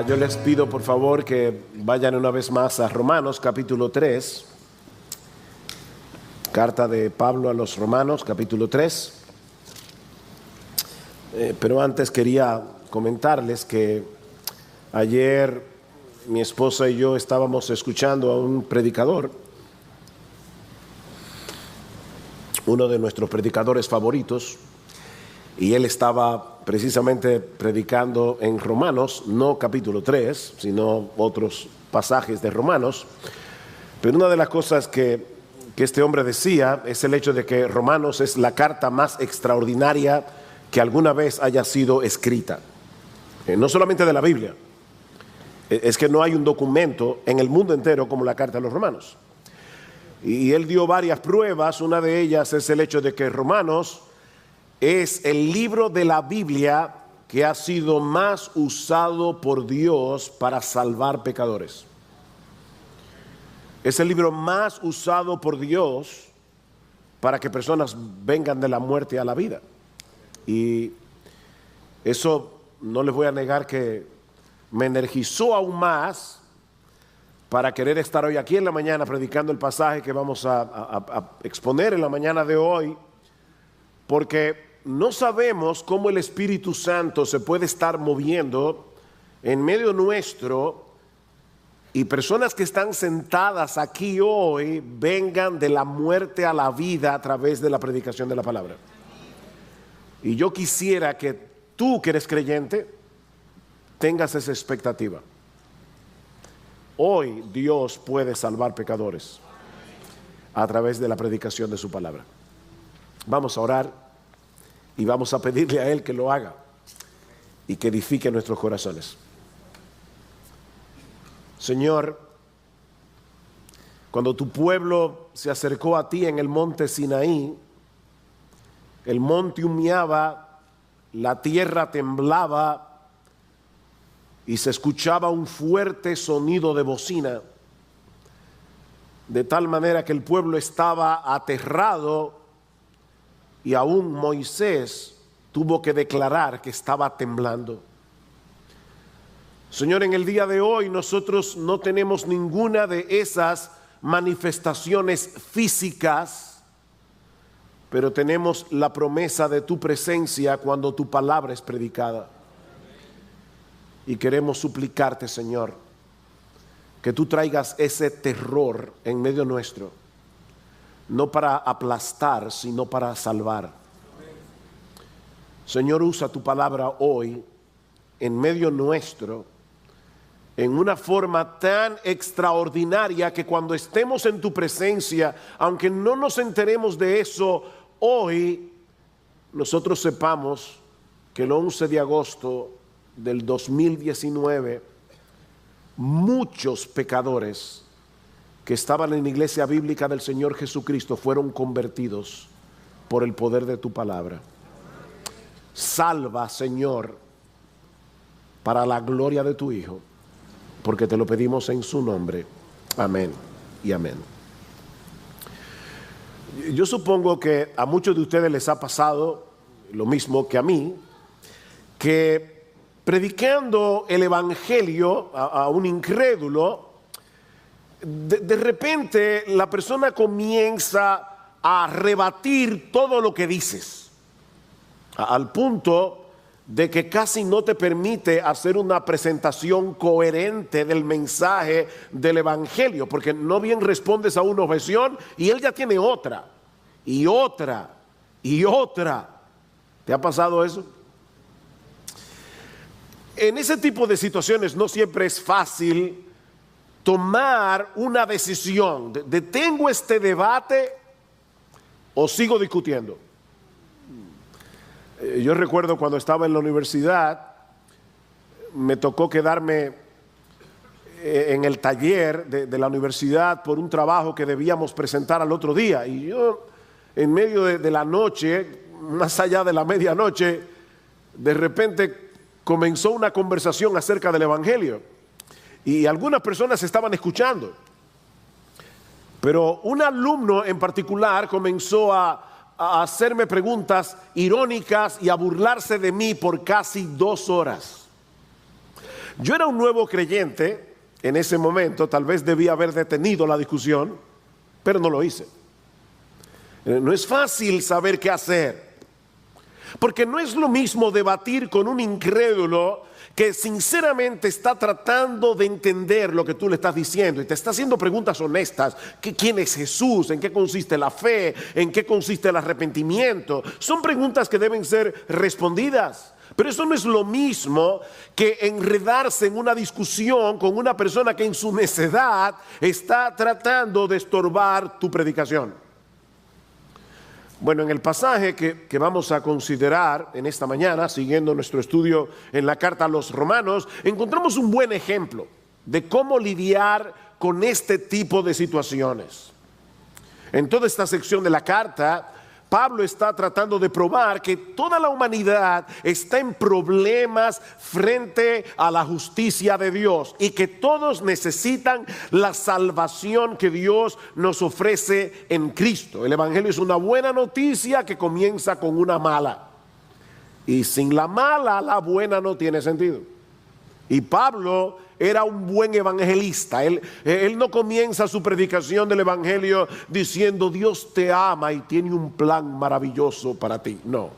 Yo les pido por favor que vayan una vez más a Romanos capítulo 3, carta de Pablo a los Romanos capítulo 3. Pero antes quería comentarles que ayer mi esposa y yo estábamos escuchando a un predicador, uno de nuestros predicadores favoritos, y él estaba precisamente predicando en Romanos, no capítulo 3, sino otros pasajes de Romanos. Pero una de las cosas que este hombre decía es el hecho de que Romanos es la carta más extraordinaria que alguna vez haya sido escrita. No solamente de la Biblia, es que no hay un documento en el mundo entero como la carta de los Romanos. Y él dio varias pruebas. Una de ellas es el hecho de que Romanos es el libro de la Biblia que ha sido más usado por Dios para salvar pecadores. Es el libro más usado por Dios para que personas vengan de la muerte a la vida. Y eso no les voy a negar que me energizó aún más para querer estar hoy aquí en la mañana predicando el pasaje que vamos a exponer en la mañana de hoy, porque no sabemos cómo el Espíritu Santo se puede estar moviendo en medio nuestro y personas que están sentadas aquí hoy vengan de la muerte a la vida a través de la predicación de la palabra. Y yo quisiera que tú, que eres creyente, tengas esa expectativa. Hoy Dios puede salvar pecadores a través de la predicación de su palabra. Vamos a orar y vamos a pedirle a Él que lo haga y que edifique nuestros corazones. Señor, cuando tu pueblo se acercó a ti en el monte Sinaí, el monte humeaba, la tierra temblaba y se escuchaba un fuerte sonido de bocina, de tal manera que el pueblo estaba aterrado. Y aún Moisés tuvo que declarar que estaba temblando. Señor, en el día de hoy nosotros no tenemos ninguna de esas manifestaciones físicas, pero tenemos la promesa de tu presencia cuando tu palabra es predicada. Y queremos suplicarte, Señor, que tú traigas ese terror en medio nuestro, no para aplastar, sino para salvar. Señor, usa tu palabra hoy en medio nuestro en una forma tan extraordinaria que cuando estemos en tu presencia, aunque no nos enteremos de eso hoy, nosotros sepamos que el 11 de agosto del 2019 muchos pecadores que estaban en la iglesia bíblica del Señor Jesucristo fueron convertidos por el poder de tu palabra. Salva, Señor, para la gloria de tu Hijo, porque te lo pedimos en su nombre. Amén y amén. Yo supongo que a muchos de ustedes les ha pasado lo mismo que a mí, que predicando el evangelio a un incrédulo, de repente la persona comienza a rebatir todo lo que dices, al punto de que casi no te permite hacer una presentación coherente del mensaje del evangelio, porque no bien respondes a una objeción y él ya tiene otra, y otra, y otra. ¿Te ha pasado eso? En ese tipo de situaciones no siempre es fácil tomar una decisión. ¿Detengo este debate o sigo discutiendo? Yo recuerdo cuando estaba en la universidad, me tocó quedarme en el taller de la universidad por un trabajo que debíamos presentar al otro día. Y yo, en medio de la noche, más allá de la medianoche, de repente comenzó una conversación acerca del evangelio. Y algunas personas estaban escuchando, pero un alumno en particular comenzó a hacerme preguntas irónicas y a burlarse de mí por casi 2 horas. Yo era un nuevo creyente en ese momento, tal vez debía haber detenido la discusión, pero no lo hice. No es fácil saber qué hacer, porque no es lo mismo debatir con un incrédulo que sinceramente está tratando de entender lo que tú le estás diciendo y te está haciendo preguntas honestas. ¿Quién es Jesús? ¿En qué consiste la fe? ¿En qué consiste el arrepentimiento? Son preguntas que deben ser respondidas. Pero eso no es lo mismo que enredarse en una discusión con una persona que en su necedad está tratando de estorbar tu predicación. Bueno, en el pasaje que vamos a considerar en esta mañana, siguiendo nuestro estudio en la carta a los Romanos, encontramos un buen ejemplo de cómo lidiar con este tipo de situaciones. En toda esta sección de la carta, Pablo está tratando de probar que toda la humanidad está en problemas frente a la justicia de Dios y que todos necesitan la salvación que Dios nos ofrece en Cristo. El Evangelio es una buena noticia que comienza con una mala. Y sin la mala, la buena no tiene sentido. Y Pablo era un buen evangelista. Él no comienza su predicación del evangelio diciendo Dios te ama y tiene un plan maravilloso para ti. No,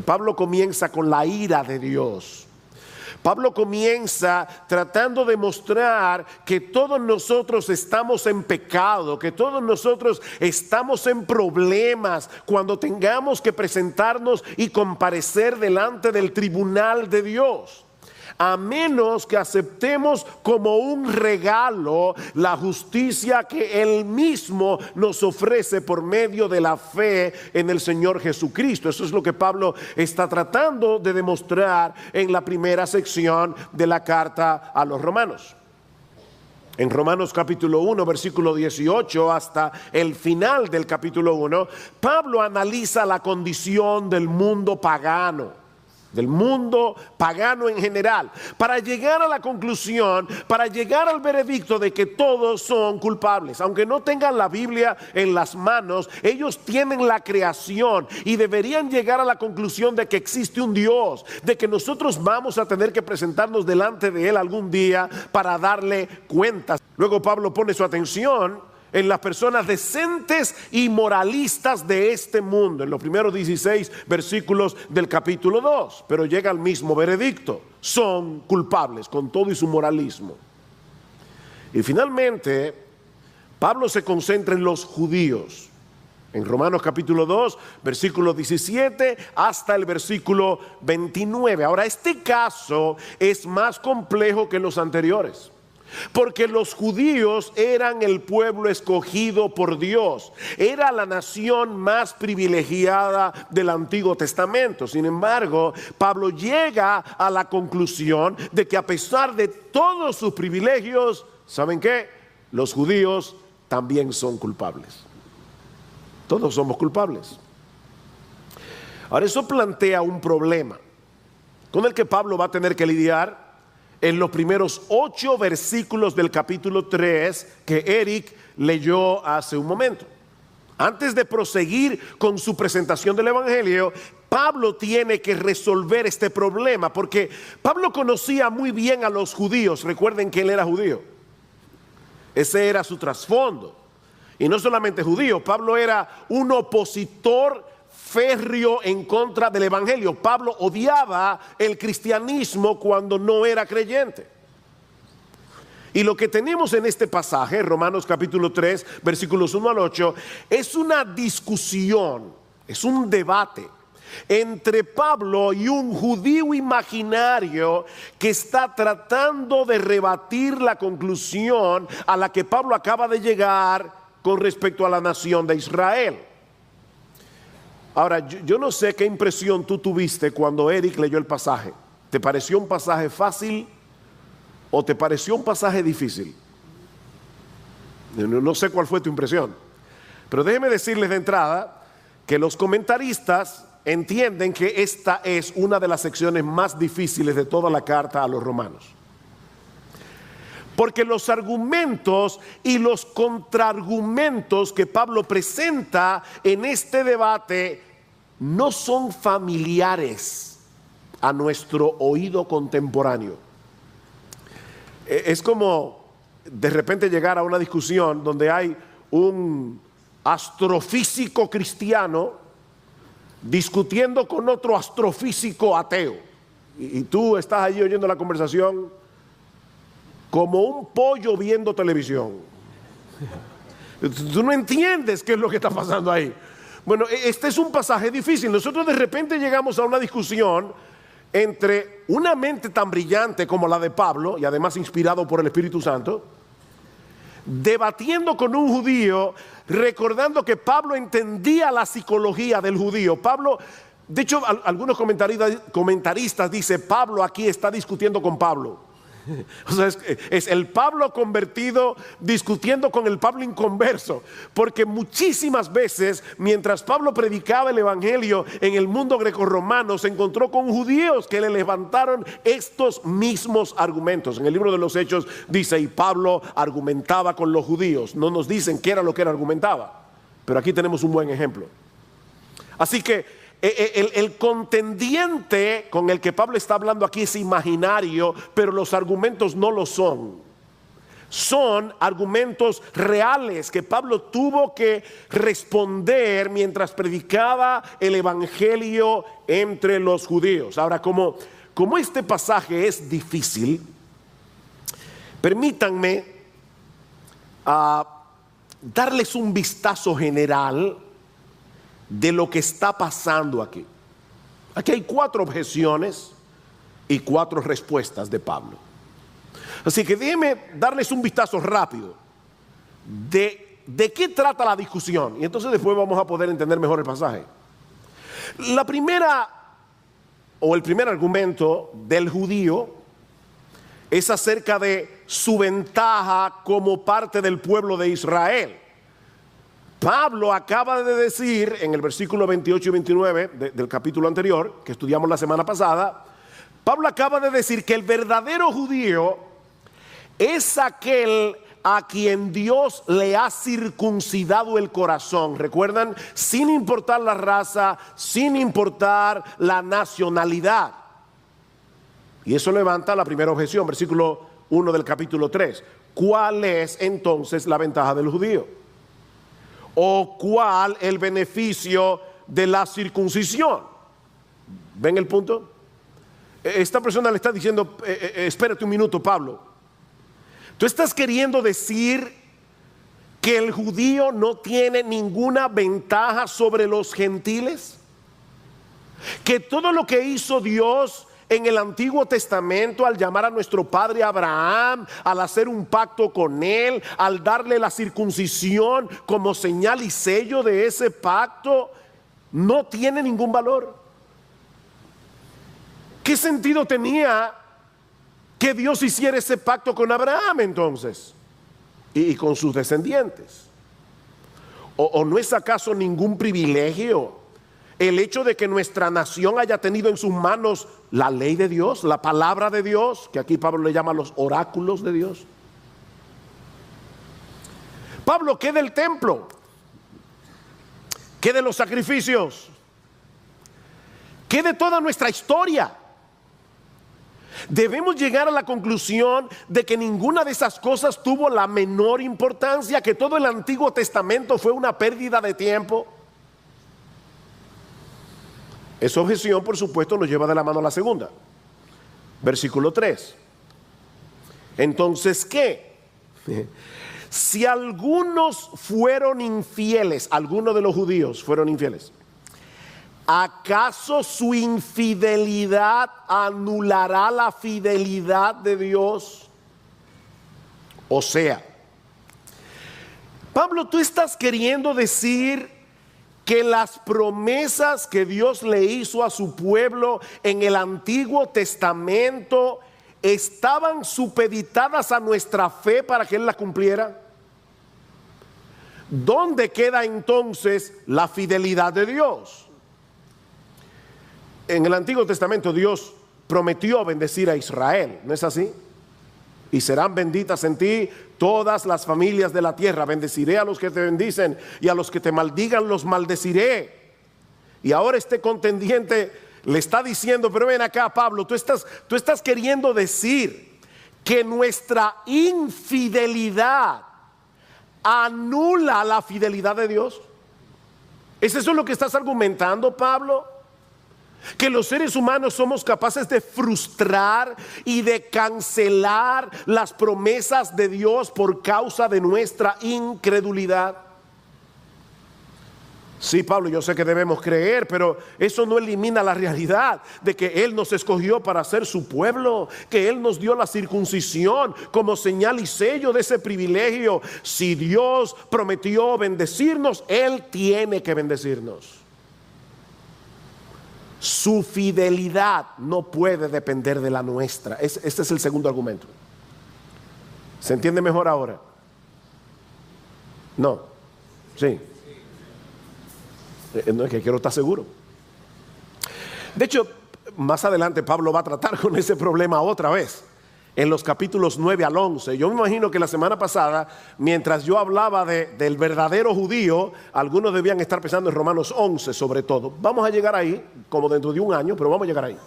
Pablo comienza con la ira de Dios. Pablo comienza tratando de mostrar que todos nosotros estamos en pecado, que todos nosotros estamos en problemas cuando tengamos que presentarnos y comparecer delante del tribunal de Dios. A menos que aceptemos como un regalo la justicia que Él mismo nos ofrece por medio de la fe en el Señor Jesucristo. Eso es lo que Pablo está tratando de demostrar en la primera sección de la carta a los Romanos. En Romanos capítulo 1, versículo 18 hasta el final del capítulo 1, Pablo analiza la condición del mundo pagano. Del mundo pagano en general, para llegar a la conclusión, para llegar al veredicto de que todos son culpables. Aunque no tengan la Biblia en las manos, ellos tienen la creación y deberían llegar a la conclusión de que existe un Dios, de que nosotros vamos a tener que presentarnos delante de Él algún día para darle cuentas. Luego Pablo pone su atención en las personas decentes y moralistas de este mundo, en los primeros 16 versículos del capítulo 2, pero llega al mismo veredicto: son culpables con todo y su moralismo. Y finalmente Pablo se concentra en los judíos, en Romanos capítulo 2, versículo 17 hasta el versículo 29. Ahora, este caso es más complejo que los anteriores, porque los judíos eran el pueblo escogido por Dios, era la nación más privilegiada del Antiguo Testamento. Sin embargo, Pablo llega a la conclusión de que a pesar de todos sus privilegios, ¿saben qué? Los judíos también son culpables. Todos somos culpables. Ahora, eso plantea un problema con el que Pablo va a tener que lidiar en los primeros 8 versículos del capítulo 3 que Eric leyó hace un momento. Antes de proseguir con su presentación del Evangelio, Pablo tiene que resolver este problema, porque Pablo conocía muy bien a los judíos. Recuerden que él era judío. Ese era su trasfondo. Y no solamente judío, Pablo era un opositor férreo en contra del evangelio. Pablo odiaba el cristianismo cuando no era creyente. Y lo que tenemos en este pasaje, Romanos capítulo 3, versículos 1 al 8, es una discusión, es un debate entre Pablo y un judío imaginario que está tratando de rebatir la conclusión a la que Pablo acaba de llegar con respecto a la nación de Israel. Ahora, yo no sé qué impresión tú tuviste cuando Eric leyó el pasaje. ¿Te pareció un pasaje fácil o te pareció un pasaje difícil? No sé cuál fue tu impresión, pero déjeme decirles de entrada que los comentaristas entienden que esta es una de las secciones más difíciles de toda la carta a los romanos, porque los argumentos y los contraargumentos que Pablo presenta en este debate no son familiares a nuestro oído contemporáneo. Es como de repente llegar a una discusión donde hay un astrofísico cristiano discutiendo con otro astrofísico ateo. Y tú estás allí oyendo la conversación como un pollo viendo televisión. Tú no entiendes qué es lo que está pasando ahí. Bueno, este es un pasaje difícil. Nosotros de repente llegamos a una discusión entre una mente tan brillante como la de Pablo, y además inspirado por el Espíritu Santo, debatiendo con un judío, recordando que Pablo entendía la psicología del judío. Pablo, de hecho, algunos comentaristas dicen, Pablo aquí está discutiendo con Pablo. O sea, es el Pablo convertido discutiendo con el Pablo inconverso, porque muchísimas veces mientras Pablo predicaba el evangelio en el mundo grecorromano se encontró con judíos que le levantaron estos mismos argumentos. En el libro de los Hechos dice, y Pablo argumentaba con los judíos. No nos dicen qué era lo que él argumentaba, pero aquí tenemos un buen ejemplo. Así que el contendiente con el que Pablo está hablando aquí es imaginario, pero los argumentos no lo son. Son argumentos reales que Pablo tuvo que responder mientras predicaba el evangelio entre los judíos. Ahora, como este pasaje es difícil, permítanme darles un vistazo general de lo que está pasando aquí. Aquí hay 4 objeciones y 4 respuestas de Pablo. Así que déjenme darles un vistazo rápido de qué trata la discusión, y entonces después vamos a poder entender mejor el pasaje. La primera, o el primer argumento del judío es acerca de su ventaja como parte del pueblo de Israel. Pablo acaba de decir en el versículo 28 y 29 del capítulo anterior, que estudiamos la semana pasada, Pablo acaba de decir que el verdadero judío es aquel a quien Dios le ha circuncidado el corazón. ¿Recuerdan? Sin importar la raza, sin importar la nacionalidad. Y eso levanta la primera objeción, versículo 1 del capítulo 3. ¿Cuál es entonces la ventaja del judío? ¿O cuál el beneficio de la circuncisión? ¿Ven el punto? Esta persona le está diciendo, espérate un minuto, Pablo. ¿Tú estás queriendo decir que el judío no tiene ninguna ventaja sobre los gentiles? ¿Que todo lo que hizo Dios en el Antiguo Testamento, al llamar a nuestro padre Abraham, al hacer un pacto con él, al darle la circuncisión como señal y sello de ese pacto, no tiene ningún valor? ¿Qué sentido tenía que Dios hiciera ese pacto con Abraham entonces y con sus descendientes? ¿O no es acaso ningún privilegio el hecho de que nuestra nación haya tenido en sus manos la ley de Dios, la palabra de Dios, que aquí Pablo le llama los oráculos de Dios? Pablo, ¿qué del templo? ¿Qué de los sacrificios? ¿Qué de toda nuestra historia? Debemos llegar a la conclusión de que ninguna de esas cosas tuvo la menor importancia, que todo el Antiguo Testamento fue una pérdida de tiempo. Esa objeción, por supuesto, nos lleva de la mano a la segunda. Versículo 3. Entonces, ¿qué? Si algunos fueron infieles, algunos de los judíos fueron infieles, ¿acaso su infidelidad anulará la fidelidad de Dios? O sea, Pablo, tú estás queriendo decir que las promesas que Dios le hizo a su pueblo en el Antiguo Testamento estaban supeditadas a nuestra fe para que Él las cumpliera. ¿Dónde queda entonces la fidelidad de Dios? En el Antiguo Testamento Dios prometió bendecir a Israel, ¿no es así? Y serán benditas en ti todas las familias de la tierra. Bendeciré a los que te bendicen y a los que te maldigan los maldeciré. Y ahora este contendiente le está diciendo, pero ven acá, Pablo, tú estás queriendo decir que nuestra infidelidad anula la fidelidad de Dios? ¿Es eso lo que estás argumentando, Pablo? Que los seres humanos somos capaces de frustrar y de cancelar las promesas de Dios por causa de nuestra incredulidad. Sí, Pablo, yo sé que debemos creer, pero eso no elimina la realidad de que Él nos escogió para ser su pueblo, que Él nos dio la circuncisión como señal y sello de ese privilegio. Si Dios prometió bendecirnos, Él tiene que bendecirnos. Su fidelidad no puede depender de la nuestra. Este es el segundo argumento. ¿Se entiende mejor ahora? No. Sí. No, es que quiero estar seguro. De hecho, más adelante Pablo va a tratar con ese problema otra vez, en los capítulos 9 al 11. Yo me imagino que la semana pasada, mientras yo hablaba del verdadero judío, algunos debían estar pensando en Romanos 11 sobre todo. Vamos a llegar ahí, como dentro de un año, pero vamos a llegar ahí.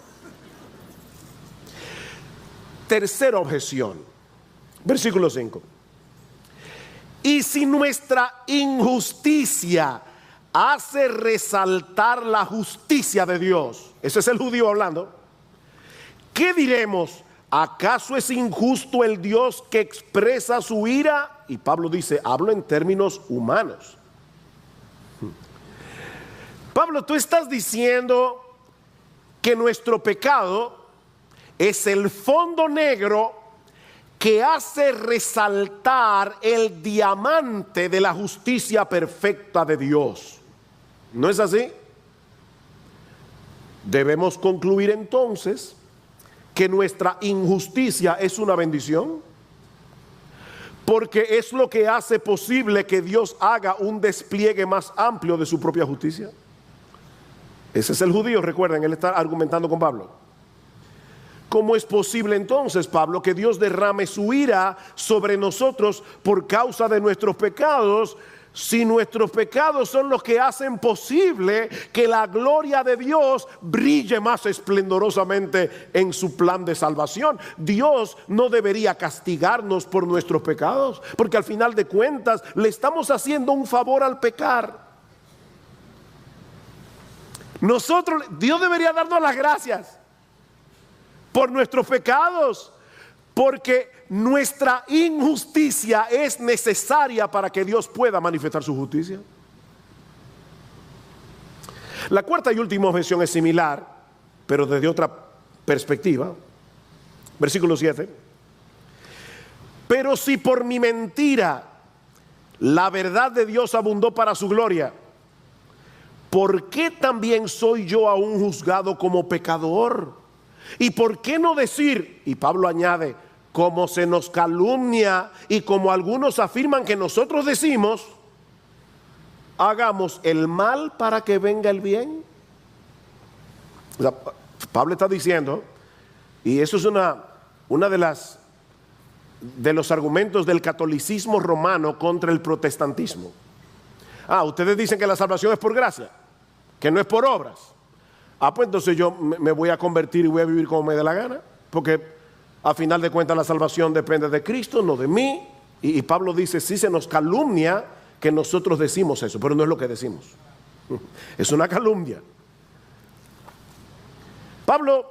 Tercera objeción, versículo 5. Y si nuestra injusticia hace resaltar la justicia de Dios, ese es el judío hablando, ¿qué diremos? ¿Acaso es injusto el Dios que expresa su ira? Y Pablo dice, hablo en términos humanos. Pablo, tú estás diciendo que nuestro pecado es el fondo negro que hace resaltar el diamante de la justicia perfecta de Dios. ¿No es así? Debemos concluir entonces que nuestra injusticia es una bendición, porque es lo que hace posible que Dios haga un despliegue más amplio de su propia justicia. Ese es el judío, recuerden, él está argumentando con Pablo. ¿Cómo es posible entonces, Pablo, que Dios derrame su ira sobre nosotros por causa de nuestros pecados, si nuestros pecados son los que hacen posible que la gloria de Dios brille más esplendorosamente en su plan de salvación? Dios no debería castigarnos por nuestros pecados, porque al final de cuentas le estamos haciendo un favor al pecar. Dios debería darnos las gracias por nuestros pecados, porque nuestra injusticia es necesaria para que Dios pueda manifestar su justicia. La cuarta y última objeción es similar, pero desde otra perspectiva. Versículo 7. Pero si por mi mentira la verdad de Dios abundó para su gloria, ¿por qué también soy yo aún juzgado como pecador? ¿Y por qué no decir? Y Pablo añade, como se nos calumnia y como algunos afirman que nosotros decimos, hagamos el mal para que venga el bien. O sea, Pablo está diciendo, y eso es una de los argumentos del catolicismo romano contra el protestantismo. Ustedes dicen que la salvación es por gracia, que no es por obras. Pues entonces yo me voy a convertir y voy a vivir como me dé la gana, porque a final de cuentas la salvación depende de Cristo, no de mí. Y Pablo dice, sí se nos calumnia que nosotros decimos eso, pero no es lo que decimos. Es una calumnia. Pablo,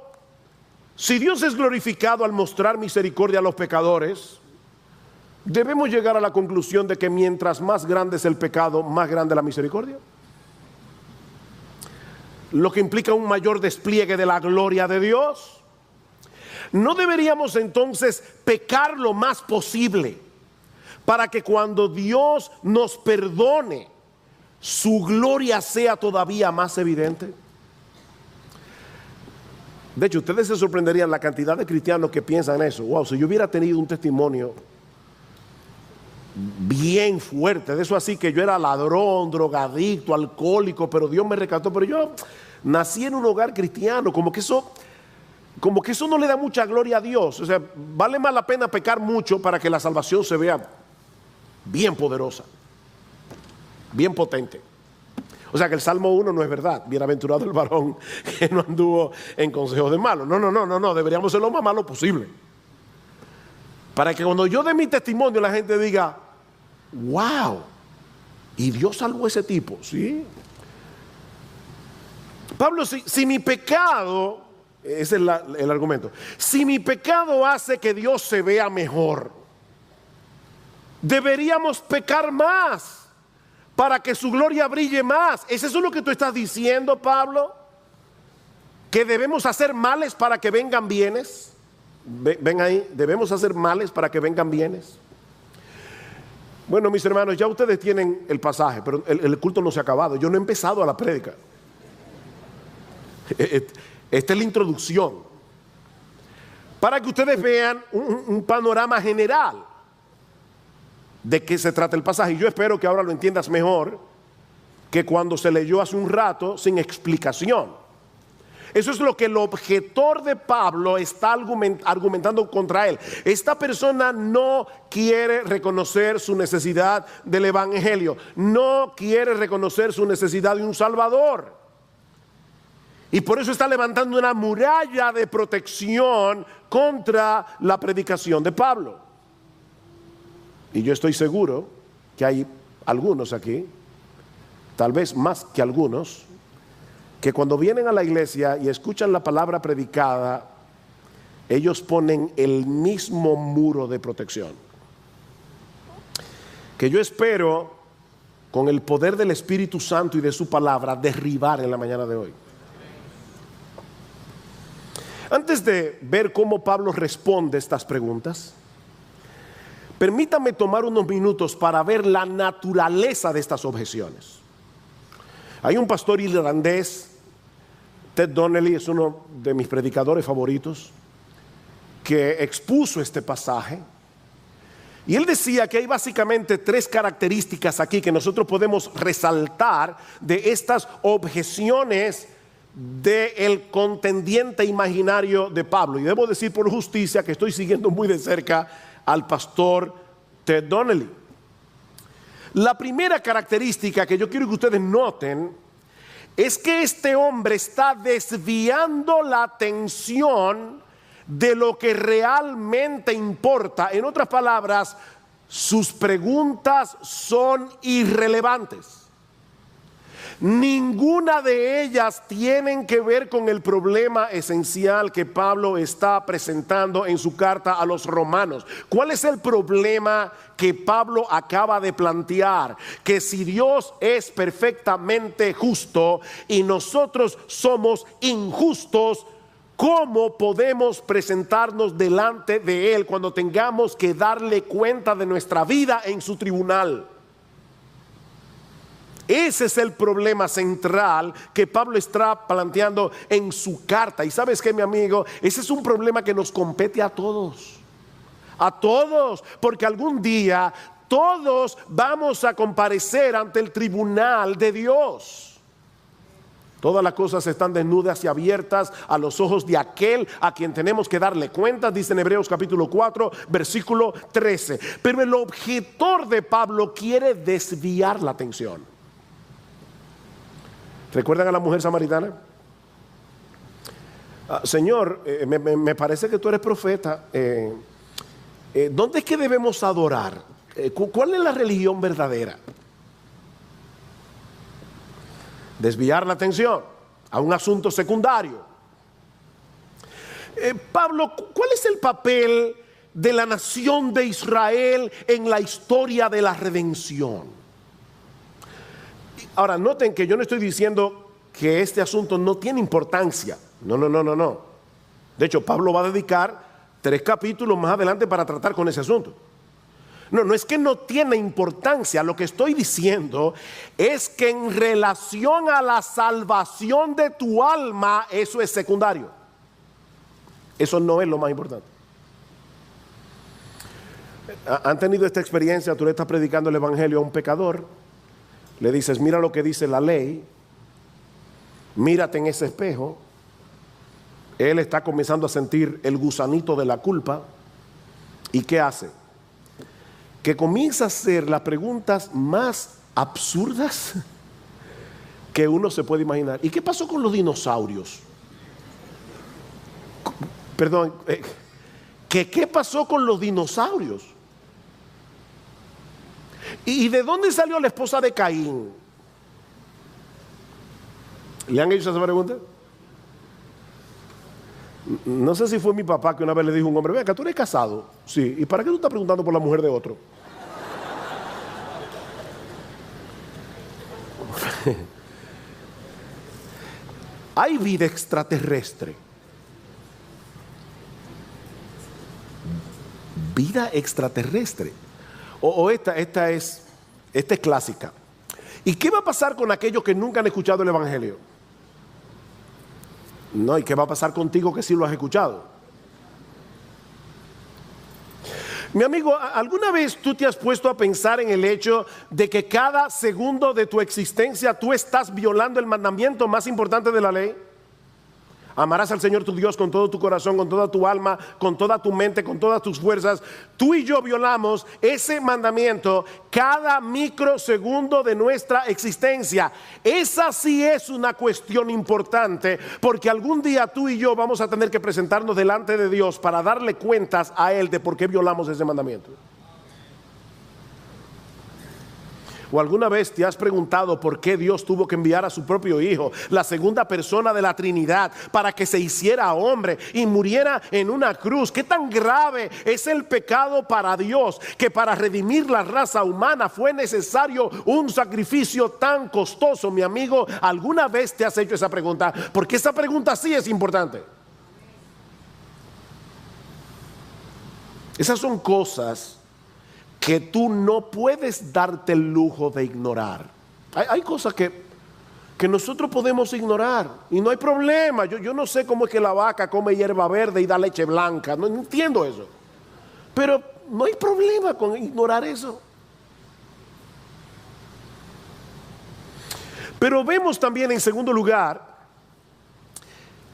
si Dios es glorificado al mostrar misericordia a los pecadores, debemos llegar a la conclusión de que mientras más grande es el pecado, más grande la misericordia. Lo que implica un mayor despliegue de la gloria de Dios. ¿No deberíamos entonces pecar lo más posible para que cuando Dios nos perdone, su gloria sea todavía más evidente? De hecho, ustedes se sorprenderían la cantidad de cristianos que piensan eso. Wow, si yo hubiera tenido un testimonio bien fuerte, de eso así que yo era ladrón, drogadicto, alcohólico, pero Dios me rescató, pero yo nací en un hogar cristiano, como que eso no le da mucha gloria a Dios. O sea, vale más la pena pecar mucho para que la salvación se vea bien poderosa, bien potente. O sea que el Salmo 1 no es verdad. Bienaventurado el varón que no anduvo en consejos de malos. No, deberíamos ser lo más malo posible. Para que cuando yo dé mi testimonio la gente diga, wow, y Dios salvó a ese tipo, ¿sí? Pablo, si mi pecado, ese es el argumento, si mi pecado hace que Dios se vea mejor, deberíamos pecar más para que su gloria brille más. ¿Es eso lo que tú estás diciendo, Pablo? ¿Que debemos hacer males para que vengan bienes? Ven ahí, ¿debemos hacer males para que vengan bienes? Bueno, mis hermanos, ya ustedes tienen el pasaje, pero el culto no se ha acabado. Yo no he empezado a la prédica. Esta es la introducción, para que ustedes vean un panorama general de qué se trata el pasaje. Y yo espero que ahora lo entiendas mejor que cuando se leyó hace un rato sin explicación. Eso es lo que el objetor de Pablo está argumentando contra él. Esta persona no quiere reconocer su necesidad del evangelio, no quiere reconocer su necesidad de un salvador. Y por eso está levantando una muralla de protección contra la predicación de Pablo. Y yo estoy seguro que hay algunos aquí, tal vez más que algunos, que cuando vienen a la iglesia y escuchan la palabra predicada, ellos ponen el mismo muro de protección. Que yo espero, con el poder del Espíritu Santo y de su palabra, derribar en la mañana de hoy. Antes de ver cómo Pablo responde estas preguntas, permítame tomar unos minutos para ver la naturaleza de estas objeciones. Hay un pastor irlandés, Ted Donnelly, es uno de mis predicadores favoritos, que expuso este pasaje. Y él decía que hay básicamente tres características aquí que nosotros podemos resaltar de estas objeciones del contendiente imaginario de Pablo. Y debo decir por justicia que estoy siguiendo muy de cerca al pastor Ted Donnelly. La primera característica que yo quiero que ustedes noten es que este hombre está desviando la atención de lo que realmente importa. En otras palabras, sus preguntas son irrelevantes. Ninguna de ellas tienen que ver con el problema esencial que Pablo está presentando en su carta a los romanos. ¿Cuál es el problema que Pablo acaba de plantear? Que si Dios es perfectamente justo y nosotros somos injustos, ¿cómo podemos presentarnos delante de Él cuando tengamos que darle cuenta de nuestra vida en su tribunal? Ese es el problema central que Pablo está planteando en su carta. Y sabes qué, mi amigo, ese es un problema que nos compete a todos. A todos, porque algún día todos vamos a comparecer ante el tribunal de Dios. Todas las cosas están desnudas y abiertas a los ojos de aquel a quien tenemos que darle cuentas, dice en Hebreos capítulo 4, versículo 13. Pero el objetor de Pablo quiere desviar la atención. ¿Recuerdan a la mujer samaritana? Señor, me parece que tú eres profeta. ¿Dónde es que debemos adorar? ¿Cuál es la religión verdadera? Desviar la atención a un asunto secundario. Pablo, ¿cuál es el papel de la nación de Israel en la historia de la redención? Ahora, noten que yo no estoy diciendo que este asunto no tiene importancia. No. De hecho, Pablo va a dedicar 3 capítulos más adelante para tratar con ese asunto. No es que no tiene importancia. Lo que estoy diciendo es que en relación a la salvación de tu alma, eso es secundario. Eso no es lo más importante. ¿Han tenido esta experiencia? Tú le estás predicando el evangelio a un pecador. Le dices, mira lo que dice la ley, mírate en ese espejo. Él está comenzando a sentir el gusanito de la culpa. ¿Y qué hace? Que comienza a hacer las preguntas más absurdas que uno se puede imaginar. ¿Y qué pasó con los dinosaurios? Perdón, que qué pasó con los dinosaurios. ¿Y de dónde salió la esposa de Caín? ¿Le han hecho esa pregunta? No sé si fue mi papá que una vez le dijo a un hombre: venga, tú eres casado. Sí, ¿y para qué tú estás preguntando por la mujer de otro? Hay vida extraterrestre. Vida extraterrestre. Esta es clásica. ¿Y qué va a pasar con aquellos que nunca han escuchado el Evangelio? No, ¿y qué va a pasar contigo que sí lo has escuchado? Mi amigo, ¿alguna vez tú te has puesto a pensar en el hecho de que cada segundo de tu existencia tú estás violando el mandamiento más importante de la ley? Amarás al Señor tu Dios con todo tu corazón, con toda tu alma, con toda tu mente, con todas tus fuerzas. Tú y yo violamos ese mandamiento cada microsegundo de nuestra existencia. Esa sí es una cuestión importante, porque algún día tú y yo vamos a tener que presentarnos delante de Dios para darle cuentas a Él de por qué violamos ese mandamiento. ¿O alguna vez te has preguntado por qué Dios tuvo que enviar a su propio Hijo, la segunda persona de la Trinidad, para que se hiciera hombre y muriera en una cruz? ¿Qué tan grave es el pecado para Dios que para redimir la raza humana fue necesario un sacrificio tan costoso? Mi amigo, ¿alguna vez te has hecho esa pregunta? Porque esa pregunta sí es importante. Esas son cosas que tú no puedes darte el lujo de ignorar. Hay cosas que nosotros podemos ignorar y no hay problema. Yo no sé cómo es que la vaca come hierba verde y da leche blanca. No entiendo eso. Pero no hay problema con ignorar eso. Pero vemos también, en segundo lugar,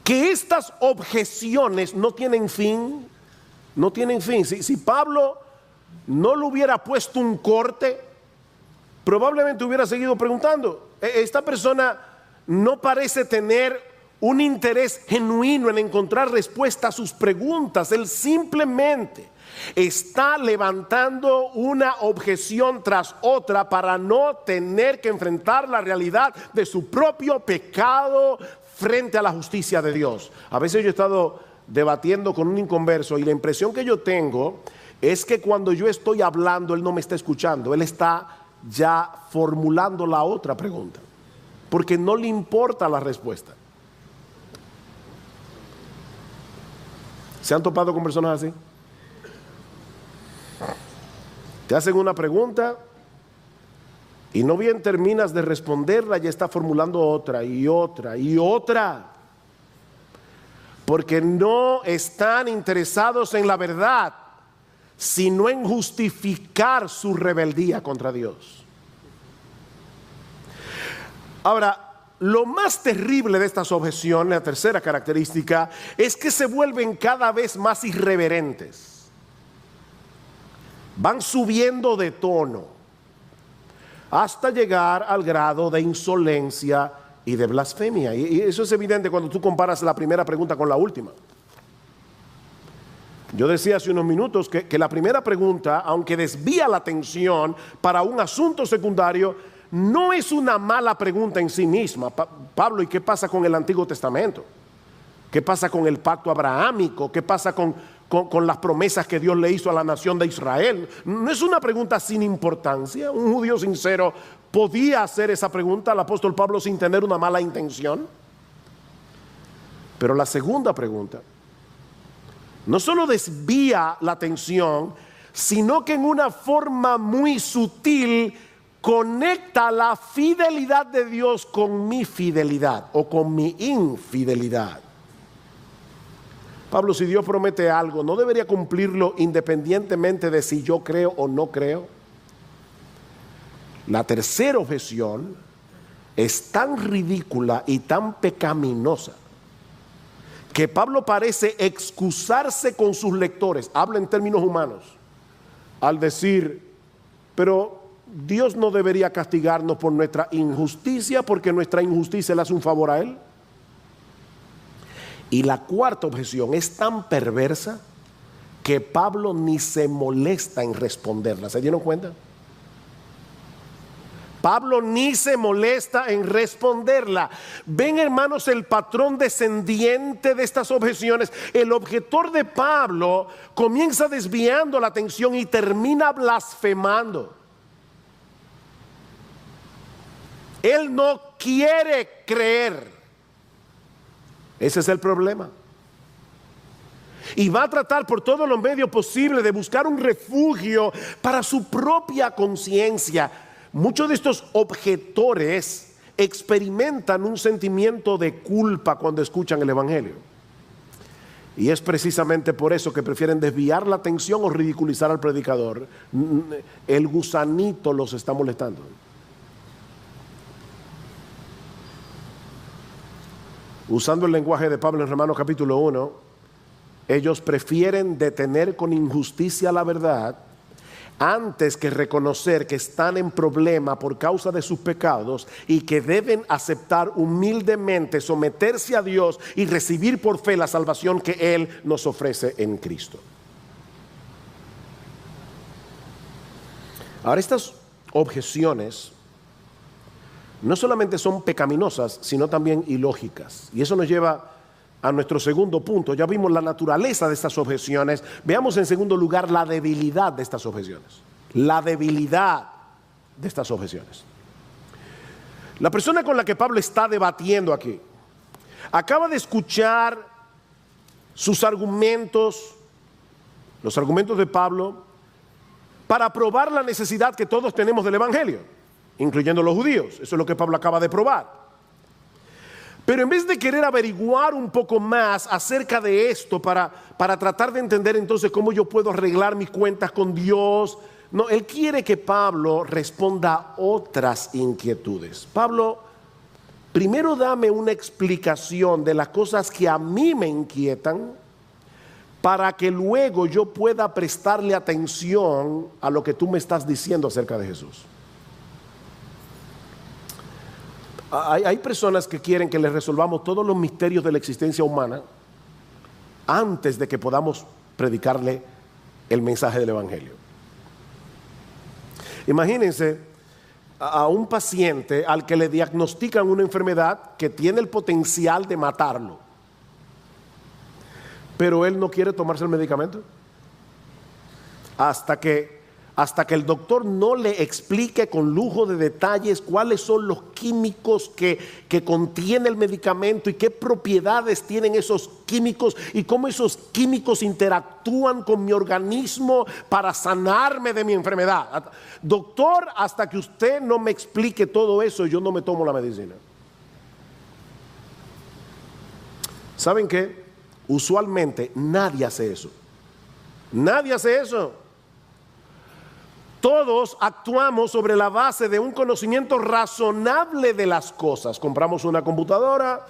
que estas objeciones no tienen fin. No tienen fin. Si Pablo no le hubiera puesto un corte, probablemente hubiera seguido preguntando. Esta persona no parece tener un interés genuino en encontrar respuesta a sus preguntas. Él simplemente está levantando una objeción tras otra para no tener que enfrentar la realidad de su propio pecado frente a la justicia de Dios. A veces yo he estado debatiendo con un inconverso y la impresión que yo tengo es que cuando yo estoy hablando, él no me está escuchando, él está ya formulando la otra pregunta, porque no le importa la respuesta. ¿Se han topado con personas así? Te hacen una pregunta y no bien terminas de responderla, ya está formulando otra y otra y otra, porque no están interesados en la verdad, sino en justificar su rebeldía contra Dios. Ahora, lo más terrible de estas objeciones, la tercera característica, es que se vuelven cada vez más irreverentes. Van subiendo de tono hasta llegar al grado de insolencia y de blasfemia. Y eso es evidente cuando tú comparas la primera pregunta con la última. Yo decía hace unos minutos que la primera pregunta, aunque desvía la atención para un asunto secundario, no es una mala pregunta en sí misma. Pablo, ¿y qué pasa con el Antiguo Testamento? ¿Qué pasa con el pacto abrahámico? ¿Qué pasa con las promesas que Dios le hizo a la nación de Israel? No es una pregunta sin importancia. Un judío sincero podía hacer esa pregunta al apóstol Pablo sin tener una mala intención. Pero la segunda pregunta no solo desvía la atención, sino que en una forma muy sutil conecta la fidelidad de Dios con mi fidelidad o con mi infidelidad. Pablo, si Dios promete algo, ¿no debería cumplirlo independientemente de si yo creo o no creo? La tercera objeción es tan ridícula y tan pecaminosa que Pablo parece excusarse con sus lectores, habla en términos humanos, al decir, pero Dios no debería castigarnos por nuestra injusticia, porque nuestra injusticia le hace un favor a Él. Y la cuarta objeción es tan perversa que Pablo ni se molesta en responderla. ¿Se dieron cuenta? Pablo ni se molesta en responderla. Ven, hermanos, el patrón descendiente de estas objeciones. El objetor de Pablo comienza desviando la atención y termina blasfemando. Él no quiere creer. Ese es el problema. Y va a tratar por todos los medios posibles de buscar un refugio para su propia conciencia. Muchos de estos objetores experimentan un sentimiento de culpa cuando escuchan el evangelio. Y es precisamente por eso que prefieren desviar la atención o ridiculizar al predicador. El gusanito los está molestando. Usando el lenguaje de Pablo en Romanos capítulo 1, ellos prefieren detener con injusticia la verdad antes que reconocer que están en problema por causa de sus pecados y que deben aceptar humildemente, someterse a Dios y recibir por fe la salvación que Él nos ofrece en Cristo. Ahora, estas objeciones no solamente son pecaminosas, sino también ilógicas. Y eso nos lleva a nuestro segundo punto. Ya vimos la naturaleza de estas objeciones. Veamos en segundo lugar la debilidad de estas objeciones. La debilidad de estas objeciones. La persona con la que Pablo está debatiendo aquí acaba de escuchar sus argumentos, los argumentos de Pablo, para probar la necesidad que todos tenemos del evangelio, incluyendo los judíos. Eso es lo que Pablo acaba de probar. Pero en vez de querer averiguar un poco más acerca de esto para tratar de entender entonces cómo yo puedo arreglar mis cuentas con Dios, no, él quiere que Pablo responda otras inquietudes. Pablo, primero dame una explicación de las cosas que a mí me inquietan para que luego yo pueda prestarle atención a lo que tú me estás diciendo acerca de Jesús. Hay personas que quieren que les resolvamos todos los misterios de la existencia humana antes de que podamos predicarle el mensaje del evangelio. Imagínense a un paciente al que le diagnostican una enfermedad que tiene el potencial de matarlo, pero él no quiere tomarse el medicamento hasta que el doctor no le explique con lujo de detalles cuáles son los químicos que contiene el medicamento y qué propiedades tienen esos químicos y cómo esos químicos interactúan con mi organismo para sanarme de mi enfermedad. Doctor, hasta que usted no me explique todo eso, yo no me tomo la medicina. ¿Saben qué? Usualmente nadie hace eso. Nadie hace eso. Todos actuamos sobre la base de un conocimiento razonable de las cosas. Compramos una computadora,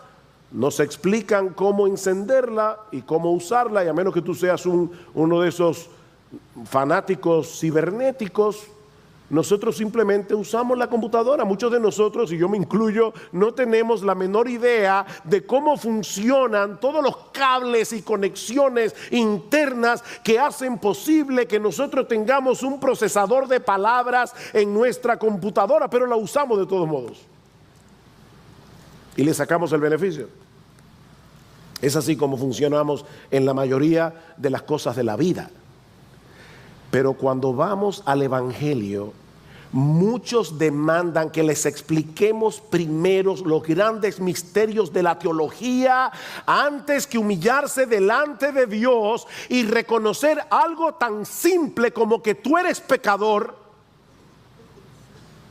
nos explican cómo encenderla y cómo usarla, y a menos que tú seas uno de esos fanáticos cibernéticos, nosotros simplemente usamos la computadora. Muchos de nosotros, y yo me incluyo, no tenemos la menor idea de cómo funcionan todos los cables y conexiones internas que hacen posible que nosotros tengamos un procesador de palabras en nuestra computadora, pero la usamos de todos modos y le sacamos el beneficio. Es así como funcionamos en la mayoría de las cosas de la vida. Pero cuando vamos al evangelio, muchos demandan que les expliquemos primero los grandes misterios de la teología antes que humillarse delante de Dios y reconocer algo tan simple como que tú eres pecador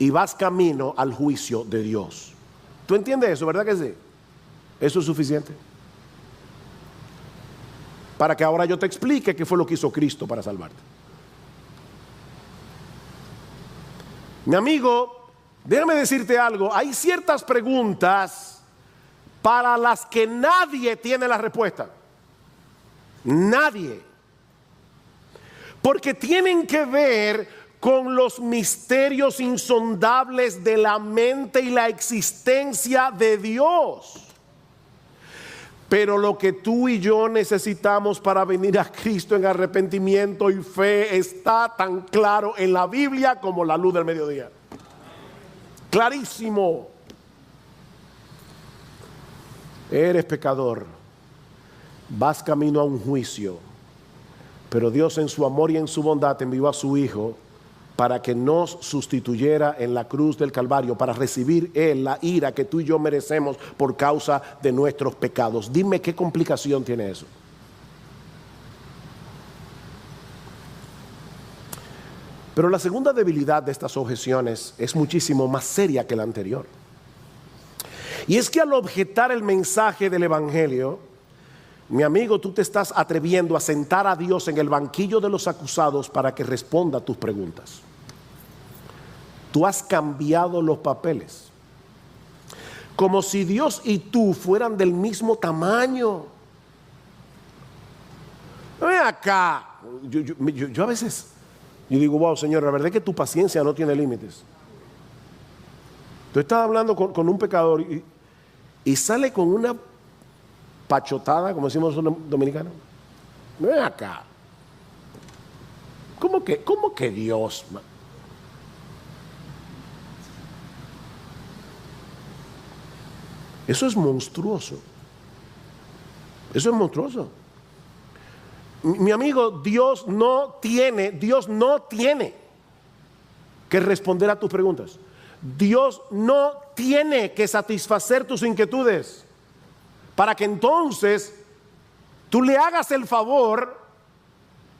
y vas camino al juicio de Dios. ¿Tú entiendes eso, verdad que sí? Eso es suficiente para que ahora yo te explique qué fue lo que hizo Cristo para salvarte. Mi amigo, déjame decirte algo. Hay ciertas preguntas para las que nadie tiene la respuesta. Nadie. Porque tienen que ver con los misterios insondables de la mente y la existencia de Dios. Pero lo que tú y yo necesitamos para venir a Cristo en arrepentimiento y fe está tan claro en la Biblia como la luz del mediodía. Clarísimo. Eres pecador, vas camino a un juicio, pero Dios en su amor y en su bondad envió a su Hijo para que nos sustituyera en la cruz del Calvario, para recibir Él la ira que tú y yo merecemos por causa de nuestros pecados. Dime qué complicación tiene eso. Pero la segunda debilidad de estas objeciones es muchísimo más seria que la anterior. Y es que al objetar el mensaje del Evangelio, mi amigo, tú te estás atreviendo a sentar a Dios en el banquillo de los acusados para que responda a tus preguntas. Tú has cambiado los papeles, como si Dios y tú fueran del mismo tamaño. Ven acá. Yo a veces digo, wow, Señor, la verdad es que tu paciencia no tiene límites. Tú estás hablando con un pecador y sale con una pachotada, como decimos los dominicanos. Ven acá. ¿Cómo que Dios? Eso es monstruoso. Eso es monstruoso. Mi amigo, Dios no tiene que responder a tus preguntas. Dios no tiene que satisfacer tus inquietudes para que entonces tú le hagas el favor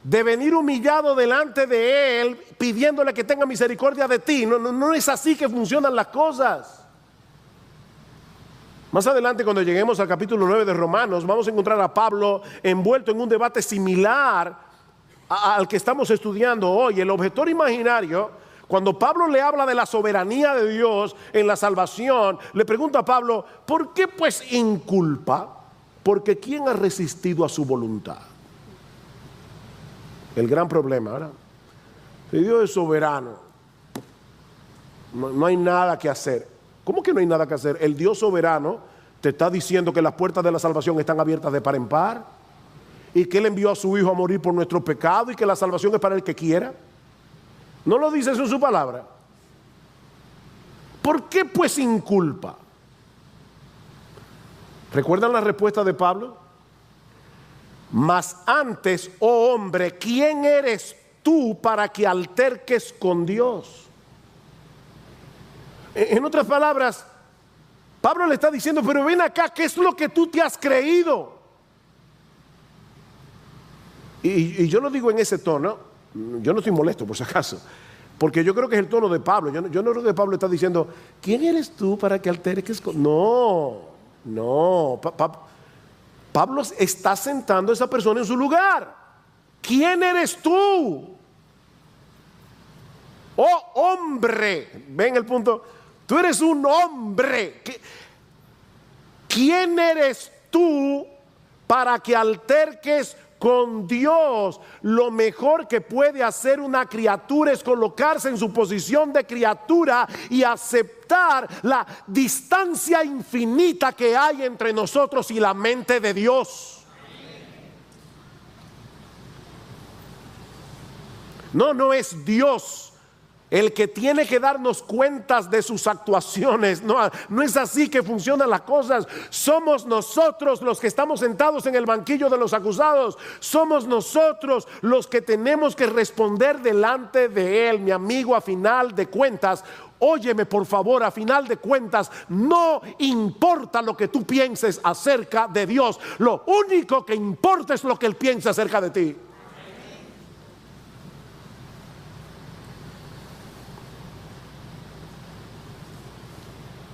de venir humillado delante de Él pidiéndole que tenga misericordia de ti. No es así que funcionan las cosas. Más adelante, cuando lleguemos al capítulo 9 de Romanos, vamos a encontrar a Pablo envuelto en un debate similar al que estamos estudiando hoy. El objetor imaginario, cuando Pablo le habla de la soberanía de Dios en la salvación, le pregunta a Pablo, ¿por qué pues inculpa? Porque ¿quién ha resistido a su voluntad? El gran problema, ¿verdad? Si Dios es soberano, no hay nada que hacer. ¿Cómo que no hay nada que hacer? El Dios soberano te está diciendo que las puertas de la salvación están abiertas de par en par y que Él envió a su Hijo a morir por nuestro pecado y que la salvación es para el que quiera. ¿No lo dice eso en su palabra? ¿Por qué pues inculpa? ¿Recuerdan la respuesta de Pablo? Mas antes, oh hombre, ¿quién eres tú para que alterques con Dios? En otras palabras, Pablo le está diciendo, pero ven acá, ¿qué es lo que tú te has creído? Y yo lo digo en ese tono, yo no estoy molesto por si acaso, porque yo creo que es el tono de Pablo. Yo no creo que Pablo está diciendo, ¿quién eres tú para que alterques con...? No. Pablo está sentando a esa persona en su lugar. ¿Quién eres tú? Oh hombre, ven el punto. Tú eres un hombre. ¿Quién eres tú para que alterques con Dios? Lo mejor que puede hacer una criatura es colocarse en su posición de criatura y aceptar la distancia infinita que hay entre nosotros y la mente de Dios. No es Dios el que tiene que darnos cuentas de sus actuaciones. No es así que funcionan las cosas. Somos nosotros los que estamos sentados en el banquillo de los acusados. Somos nosotros los que tenemos que responder delante de Él. Mi amigo, a final de cuentas, óyeme por favor, a final de cuentas, no importa lo que tú pienses acerca de Dios. Lo único que importa es lo que Él piensa acerca de ti.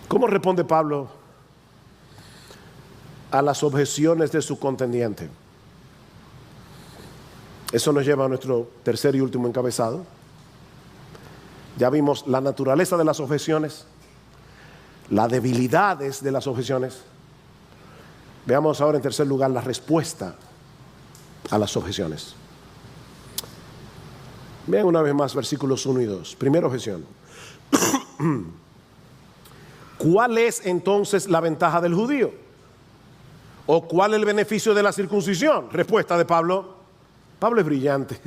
¿Cómo responde Pablo a las objeciones de su contendiente? Eso nos lleva a nuestro tercer y último encabezado. Ya vimos la naturaleza de las objeciones, las debilidades de las objeciones. Veamos ahora en tercer lugar la respuesta a las objeciones. Vean una vez más versículos 1 y 2. Primera objeción. ¿Cuál es entonces la ventaja del judío? ¿O cuál es el beneficio de la circuncisión? Respuesta de Pablo. Pablo es brillante.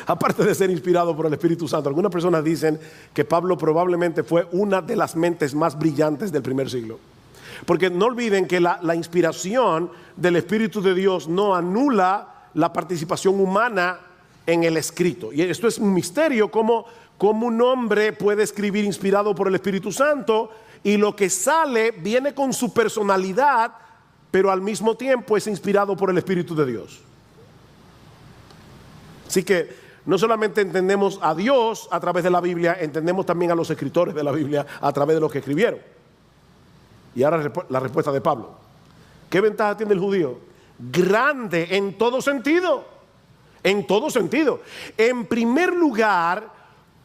Aparte de ser inspirado por el Espíritu Santo, algunas personas dicen que Pablo probablemente fue una de las mentes más brillantes del primer siglo. Porque no olviden que la inspiración del Espíritu de Dios no anula la participación humana en el escrito. Y esto es un misterio, cómo un hombre puede escribir inspirado por el Espíritu Santo y lo que sale viene con su personalidad, pero al mismo tiempo es inspirado por el Espíritu de Dios. Así que no solamente entendemos a Dios a través de la Biblia, entendemos también a los escritores de la Biblia a través de los que escribieron. Y ahora la respuesta de Pablo. ¿Qué ventaja tiene el judío? Grande en todo sentido. En todo sentido. En primer lugar,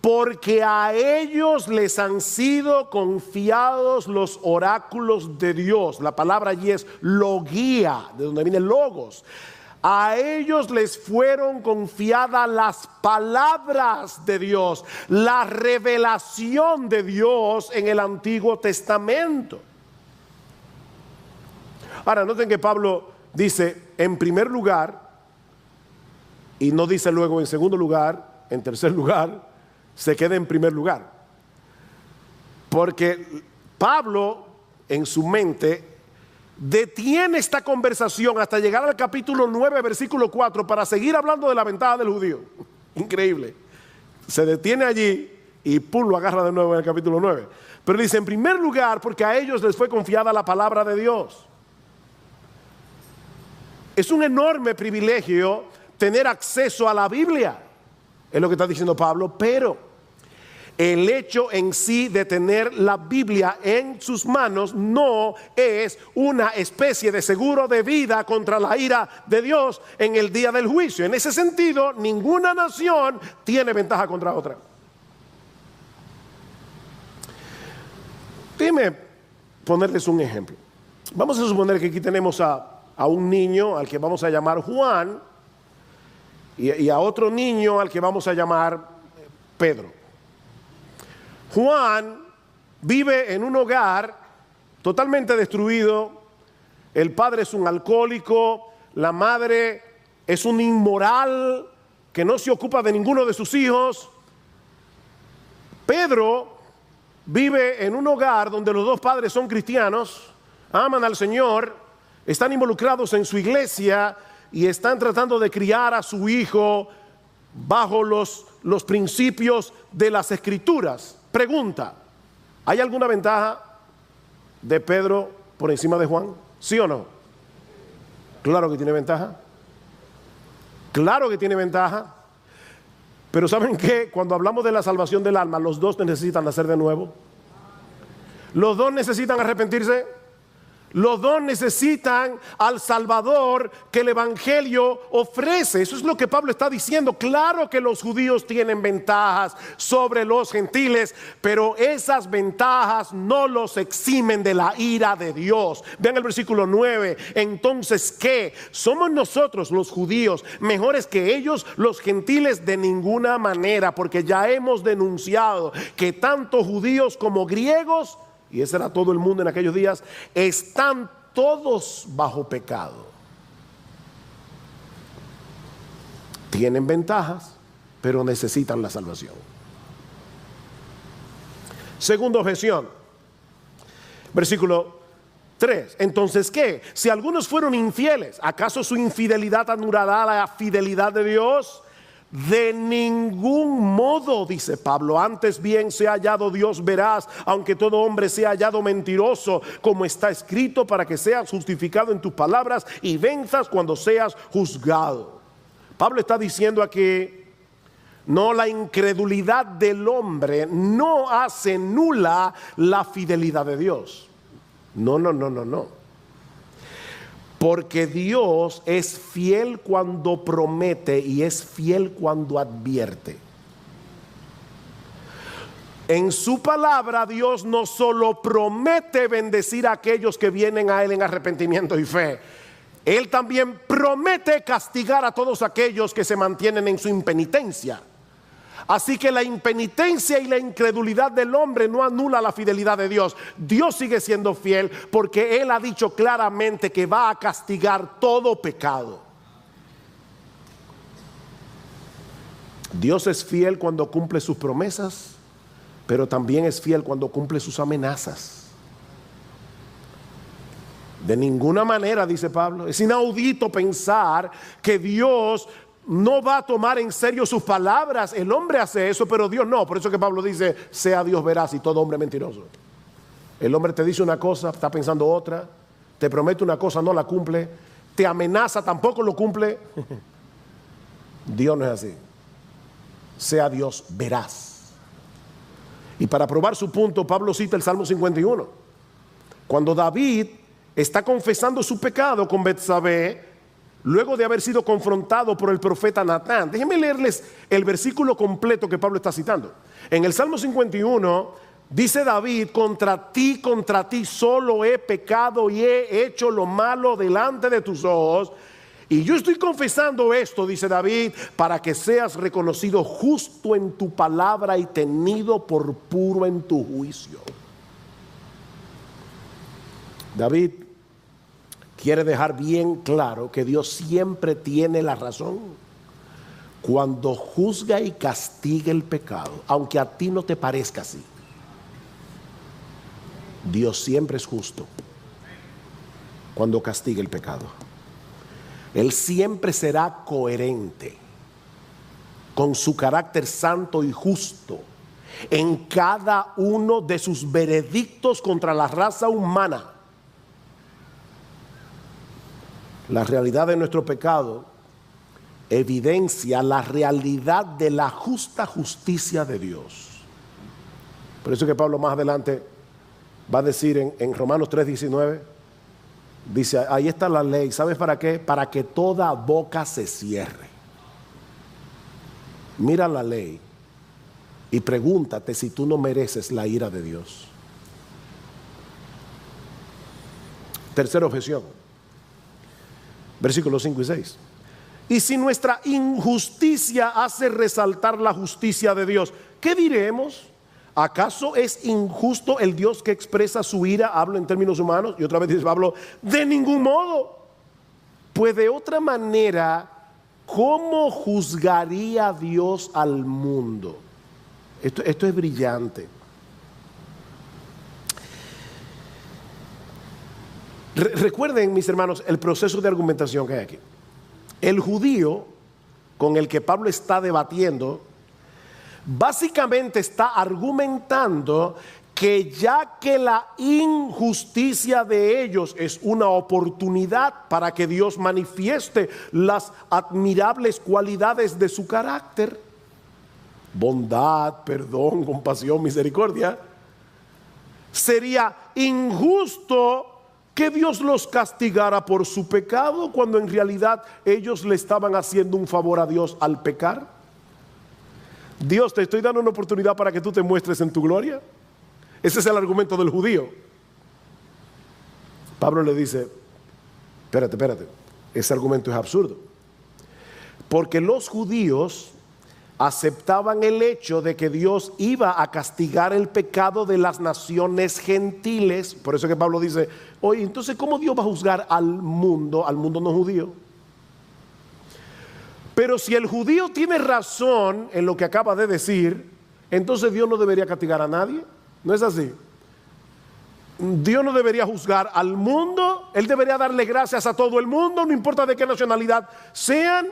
porque a ellos les han sido confiados los oráculos de Dios. La palabra allí es logía, de donde viene logos. A ellos les fueron confiadas las palabras de Dios, la revelación de Dios en el Antiguo Testamento. Ahora, noten que Pablo dice en primer lugar, y no dice luego en segundo lugar, en tercer lugar, se queda en primer lugar. Porque Pablo en su mente detiene esta conversación hasta llegar al capítulo 9, versículo 4, para seguir hablando de la ventaja del judío. Increíble. Se detiene allí y pum, lo agarra de nuevo en el capítulo 9. Pero dice, en primer lugar, porque a ellos les fue confiada la palabra de Dios. Es un enorme privilegio tener acceso a la Biblia. Es lo que está diciendo Pablo, pero el hecho en sí de tener la Biblia en sus manos no es una especie de seguro de vida contra la ira de Dios en el día del juicio. En ese sentido, ninguna nación tiene ventaja contra otra. Déjenme ponerles un ejemplo. Vamos a suponer que aquí tenemos a un niño al que vamos a llamar Juan y a otro niño al que vamos a llamar Pedro. Juan vive en un hogar totalmente destruido. El padre es un alcohólico, la madre es un inmoral que no se ocupa de ninguno de sus hijos. Pedro vive en un hogar donde los dos padres son cristianos, aman al Señor, están involucrados en su iglesia y están tratando de criar a su hijo bajo los principios de las Escrituras. Pregunta, ¿hay alguna ventaja de Pedro por encima de Juan? ¿Sí o no? Claro que tiene ventaja. Claro que tiene ventaja. Pero ¿saben qué? Cuando hablamos de la salvación del alma, los dos necesitan nacer de nuevo. Los dos necesitan arrepentirse. Los dos necesitan al Salvador que el Evangelio ofrece. Eso es lo que Pablo está diciendo. Claro que los judíos tienen ventajas sobre los gentiles, pero esas ventajas no los eximen de la ira de Dios. Vean el versículo 9. Entonces, ¿qué? ¿Somos nosotros los judíos mejores que ellos los gentiles? De ninguna manera, porque ya hemos denunciado que tanto judíos como griegos, y ese era todo el mundo en aquellos días, están todos bajo pecado. Tienen ventajas, pero necesitan la salvación. Segunda objeción, versículo 3. Entonces, ¿qué? Si algunos fueron infieles, ¿acaso su infidelidad anulará la fidelidad de Dios? De ningún modo, dice Pablo, antes bien sea hallado Dios veraz, aunque todo hombre sea hallado mentiroso, como está escrito, para que seas justificado en tus palabras y venzas cuando seas juzgado. Pablo está diciendo aquí, no, la incredulidad del hombre no hace nula la fidelidad de Dios. No. Porque Dios es fiel cuando promete y es fiel cuando advierte. En su palabra Dios no solo promete bendecir a aquellos que vienen a Él en arrepentimiento y fe. Él también promete castigar a todos aquellos que se mantienen en su impenitencia. Así que la impenitencia y la incredulidad del hombre no anula la fidelidad de Dios. Dios sigue siendo fiel porque Él ha dicho claramente que va a castigar todo pecado. Dios es fiel cuando cumple sus promesas, pero también es fiel cuando cumple sus amenazas. De ninguna manera, dice Pablo, es inaudito pensar que Dios no va a tomar en serio sus palabras. El hombre hace eso, pero Dios no. Por eso que Pablo dice, sea Dios veraz y todo hombre mentiroso. El hombre te dice una cosa, está pensando otra, te promete una cosa, no la cumple, te amenaza, tampoco lo cumple. Dios no es así. Sea Dios veraz. Y para probar su punto, Pablo cita el Salmo 51. Cuando David está confesando su pecado con Betsabé, luego de haber sido confrontado por el profeta Natán. Déjenme leerles el versículo completo que Pablo está citando. En el Salmo 51 dice David, contra ti solo he pecado y he hecho lo malo delante de tus ojos. Y yo estoy confesando esto, dice David, para que seas reconocido justo en tu palabra y tenido por puro en tu juicio. David quiere dejar bien claro que Dios siempre tiene la razón cuando juzga y castiga el pecado, aunque a ti no te parezca así. Dios siempre es justo cuando castiga el pecado. Él siempre será coherente con su carácter santo y justo en cada uno de sus veredictos contra la raza humana. La realidad de nuestro pecado evidencia la realidad de la justa justicia de Dios. Por eso que Pablo más adelante va a decir en Romanos 3:19, dice, ahí está la ley. ¿Sabes para qué? Para que toda boca se cierre. Mira la ley y pregúntate si tú no mereces la ira de Dios. Tercera objeción. Versículos 5 y 6. Y si nuestra injusticia hace resaltar la justicia de Dios, ¿qué diremos? ¿Acaso es injusto el Dios que expresa su ira? Hablo en términos humanos. Y otra vez dice Pablo, de ningún modo. Pues de otra manera, ¿cómo juzgaría Dios al mundo? Esto es brillante. Recuerden, mis hermanos, el proceso de argumentación que hay aquí. El judío con el que Pablo está debatiendo básicamente está argumentando que ya que la injusticia de ellos es una oportunidad para que Dios manifieste las admirables cualidades de su carácter, bondad, perdón, compasión, misericordia, sería injusto que Dios los castigara por su pecado cuando en realidad ellos le estaban haciendo un favor a Dios al pecar. Dios, te estoy dando una oportunidad para que tú te muestres en tu gloria. Ese es el argumento del judío. Pablo le dice, espérate, ese argumento es absurdo. Porque los judíos aceptaban el hecho de que Dios iba a castigar el pecado de las naciones gentiles. Por eso que Pablo dice, oye, entonces ¿cómo Dios va a juzgar al mundo no judío? Pero si el judío tiene razón en lo que acaba de decir, entonces Dios no debería castigar a nadie. ¿No es así? Dios no debería juzgar al mundo. Él debería darle gracias a todo el mundo, no importa de qué nacionalidad sean.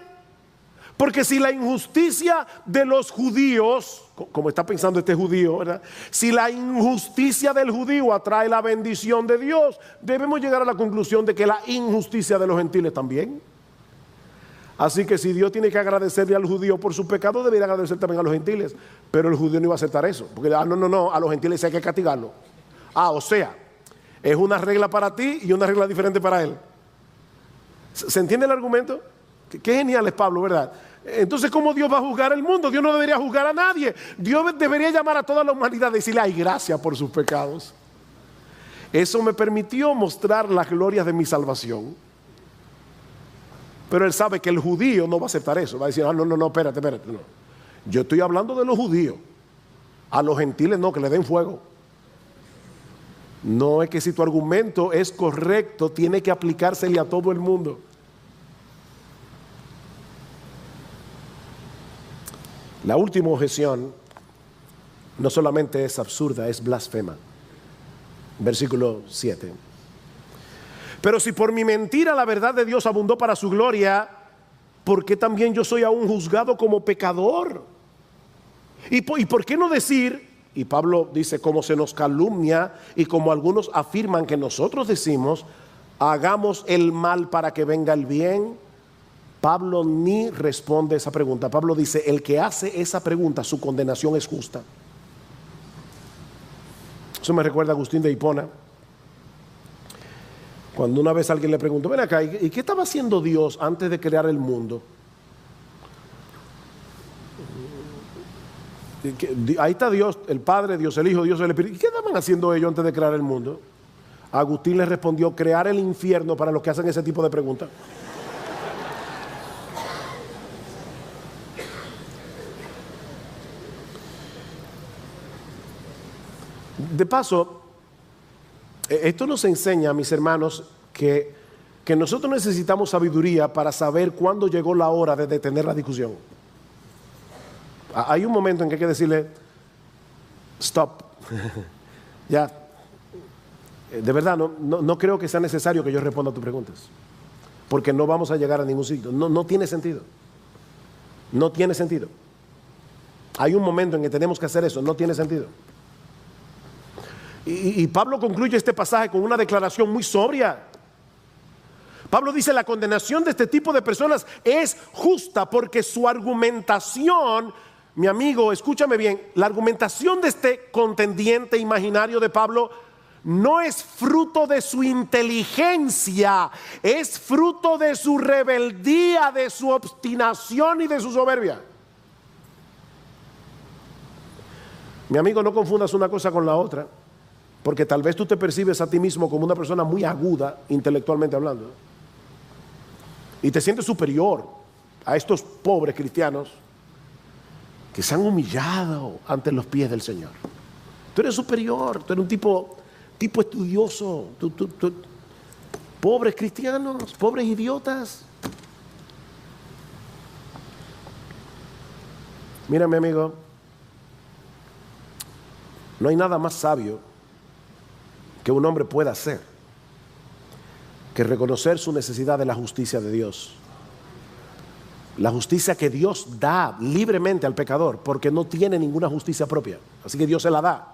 Porque si la injusticia de los judíos, como está pensando este judío, ¿verdad? Si la injusticia del judío atrae la bendición de Dios, debemos llegar a la conclusión de que la injusticia de los gentiles también. Así que si Dios tiene que agradecerle al judío por su pecado, debería agradecer también a los gentiles. Pero el judío no iba a aceptar eso, porque no, a los gentiles hay que castigarlo. O sea, es una regla para ti y una regla diferente para él. ¿Se entiende el argumento? Qué genial es Pablo, ¿verdad? Entonces, ¿cómo Dios va a juzgar el mundo? Dios no debería juzgar a nadie. Dios debería llamar a toda la humanidad y decirle, ay, gracias por sus pecados. Eso me permitió mostrar las glorias de mi salvación. Pero él sabe que el judío no va a aceptar eso. Va a decir, no, espérate, no. Yo estoy hablando de los judíos. A los gentiles no, que le den fuego. No es que si tu argumento es correcto, tiene que aplicársele a todo el mundo. La última objeción no solamente es absurda, es blasfema. Versículo 7. Pero si por mi mentira la verdad de Dios abundó para su gloria, ¿por qué también yo soy aún juzgado como pecador? ¿Y por qué no decir? Y Pablo dice, como se nos calumnia y como algunos afirman que nosotros decimos, hagamos el mal para que venga el bien. Pablo ni responde esa pregunta. Pablo dice, el que hace esa pregunta, su condenación es justa. Eso me recuerda a Agustín de Hipona, cuando una vez alguien le preguntó, ven acá, ¿y qué estaba haciendo Dios antes de crear el mundo? Ahí está Dios, el Padre, Dios el Hijo, Dios el Espíritu. ¿Y qué estaban haciendo ellos antes de crear el mundo? Agustín le respondió, crear el infierno para los que hacen ese tipo de preguntas. De paso, esto nos enseña, mis hermanos, que nosotros necesitamos sabiduría para saber cuándo llegó la hora de detener la discusión. Hay un momento en que hay que decirle, stop. Ya, de verdad, no creo que sea necesario que yo responda a tus preguntas, porque no vamos a llegar a ningún sitio. No tiene sentido. No tiene sentido. Hay un momento en que tenemos que hacer eso, no tiene sentido. Y Pablo concluye este pasaje con una declaración muy sobria. Pablo dice, la condenación de este tipo de personas es justa porque su argumentación, mi amigo, escúchame bien, la argumentación de este contendiente imaginario de Pablo no es fruto de su inteligencia, es fruto de su rebeldía, de su obstinación y de su soberbia. Mi amigo, no confundas una cosa con la otra. Porque tal vez tú te percibes a ti mismo como una persona muy aguda, intelectualmente hablando, y te sientes superior a estos pobres cristianos que se han humillado ante los pies del Señor. Tú eres superior, tú eres un tipo estudioso, pobres cristianos, pobres idiotas. Mira, mi amigo, no hay nada más sabio que un hombre pueda hacer que reconocer su necesidad de la justicia de Dios. La justicia que Dios da libremente al pecador, porque no tiene ninguna justicia propia. Así que Dios se la da.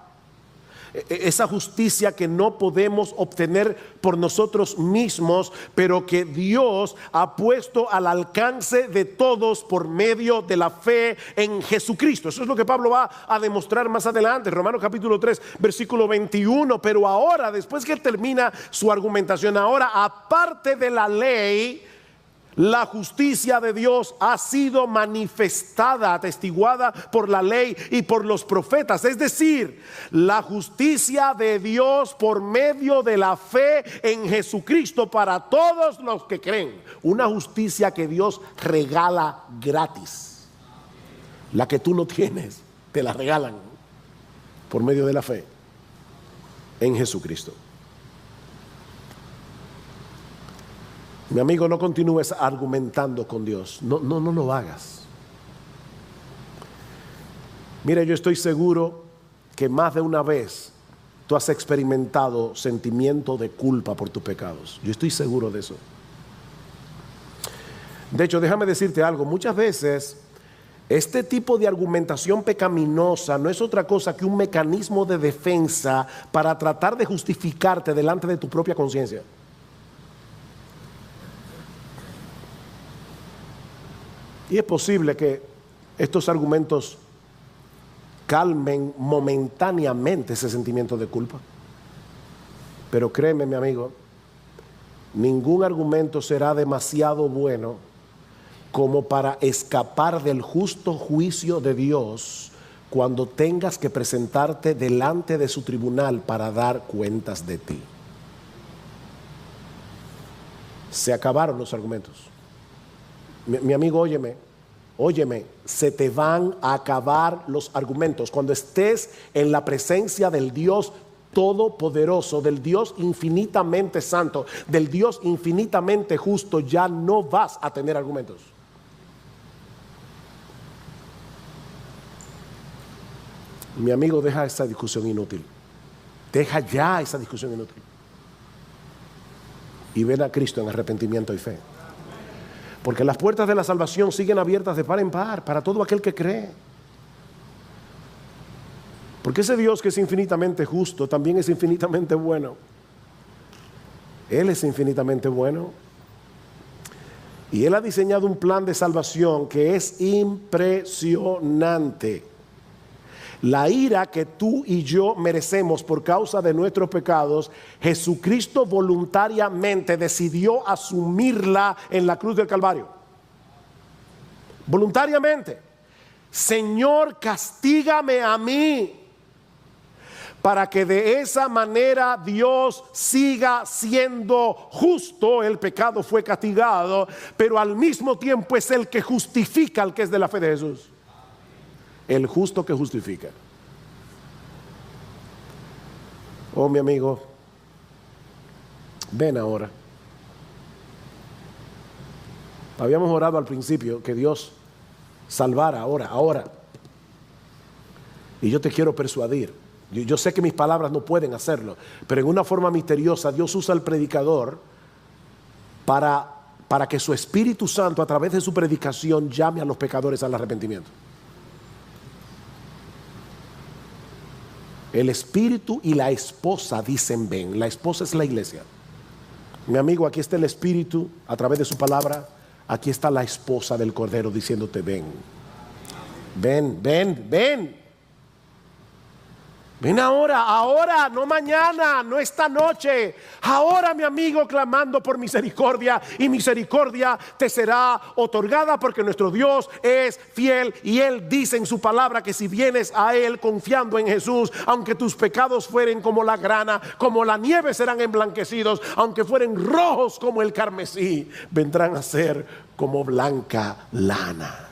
Esa justicia que no podemos obtener por nosotros mismos, pero que Dios ha puesto al alcance de todos por medio de la fe en Jesucristo. Eso es lo que Pablo va a demostrar más adelante, Romanos capítulo 3, versículo 21. Pero ahora, después que él termina su argumentación, ahora aparte de la ley, la justicia de Dios ha sido manifestada, atestiguada por la ley y por los profetas. Es decir, la justicia de Dios por medio de la fe en Jesucristo para todos los que creen. Una justicia que Dios regala gratis. La que tú no tienes, te la regalan por medio de la fe en Jesucristo. Mi amigo, no continúes argumentando con Dios. No lo hagas. Mira, yo estoy seguro que más de una vez tú has experimentado sentimiento de culpa por tus pecados. Yo estoy seguro de eso. De hecho, déjame decirte algo. Muchas veces este tipo de argumentación pecaminosa no es otra cosa que un mecanismo de defensa para tratar de justificarte delante de tu propia conciencia. Y es posible que estos argumentos calmen momentáneamente ese sentimiento de culpa. Pero créeme, mi amigo, ningún argumento será demasiado bueno como para escapar del justo juicio de Dios cuando tengas que presentarte delante de su tribunal para dar cuentas de ti. Se acabaron los argumentos. Mi amigo, óyeme, óyeme, se te van a acabar los argumentos. Cuando estés en la presencia del Dios todopoderoso, del Dios infinitamente santo, del Dios infinitamente justo, ya no vas a tener argumentos. Mi amigo, deja esa discusión inútil. Deja ya esa discusión inútil. Y ven a Cristo en arrepentimiento y fe. Porque las puertas de la salvación siguen abiertas de par en par para todo aquel que cree. Porque ese Dios que es infinitamente justo también es infinitamente bueno. Él es infinitamente bueno. Y Él ha diseñado un plan de salvación que es impresionante. La ira que tú y yo merecemos por causa de nuestros pecados, Jesucristo voluntariamente decidió asumirla en la cruz del Calvario. Voluntariamente. Señor, castígame a mí, para que de esa manera Dios siga siendo justo. El pecado fue castigado, pero al mismo tiempo es el que justifica al que es de la fe de Jesús. El justo que justifica. Oh, mi amigo, ven ahora. Habíamos orado al principio que Dios salvara ahora. Y yo te quiero persuadir. Yo sé que mis palabras no pueden hacerlo, pero en una forma misteriosa Dios usa al predicador para que su Espíritu Santo, a través de su predicación, llame a los pecadores al arrepentimiento. El Espíritu y la esposa dicen ven. La esposa es la iglesia. Mi amigo, aquí está el Espíritu a través de su palabra. Aquí está la esposa del Cordero diciéndote ven. Ven. Ven ahora, no mañana, no esta noche. Ahora, mi amigo, clamando por misericordia, y misericordia te será otorgada, porque nuestro Dios es fiel y Él dice en su palabra que si vienes a Él confiando en Jesús, aunque tus pecados fueren como la grana, como la nieve serán emblanquecidos, aunque fueren rojos como el carmesí, vendrán a ser como blanca lana.